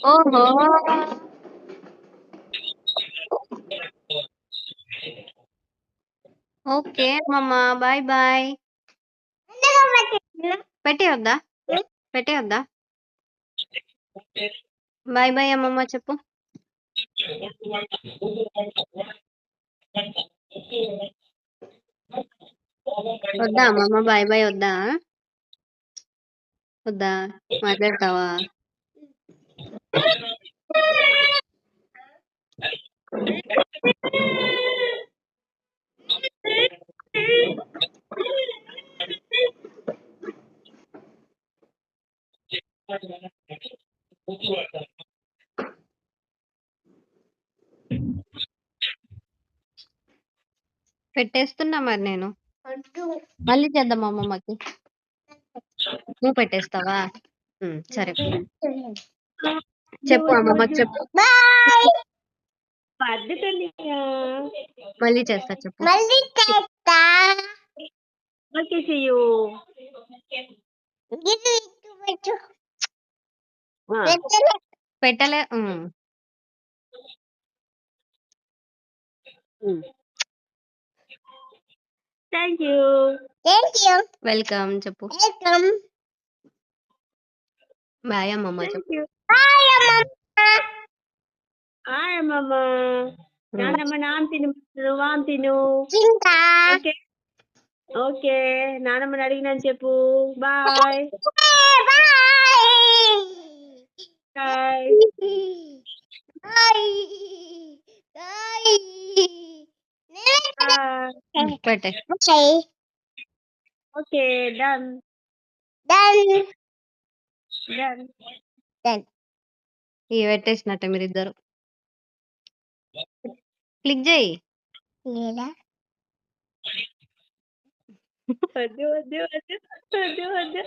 ఓహో! ఓకే అమ్మమ్మ. Bye bye. పెట్టేయొద్దా? పెట్టేయొద్దా? బాయ్ బాయ్ అమ్మమ్మ చెప్పు. వద్దా అమ్మమ్మ బాయ్ బాయ్ వద్దా? వద్దా? మాట్లాడతావా? పెట్టేస్తున్నా మరి నేను. మళ్ళీ చేద్దాం అమ్మమ్మకి. నువ్వు పెట్టేస్తావా? సరే. చెప్పు అమ్మమ్మకి చెప్పు. మళ్ళీ చేస్తా చెప్పు. ఓకే చెయ్యు. పెట్టలే. Thank you. వెల్కమ్ చెప్పు. బాయ్ అమ్మమ్మ చెప్పు. హాయ్ అమ్మమ్మ. నాన్నమ్మ నాన్న తిను వామ్ తిను. ఓకే ఓకే నాన్నమ్మని అడిగినాను చెప్పు. Bye bye. పెట్టే. Okay done. ఇవి పెట్టేసినట్టే మీరిద్దరు. క్లిక్ చేయి. వద్దు వద్దు వద్దు వద్దు వద్దు.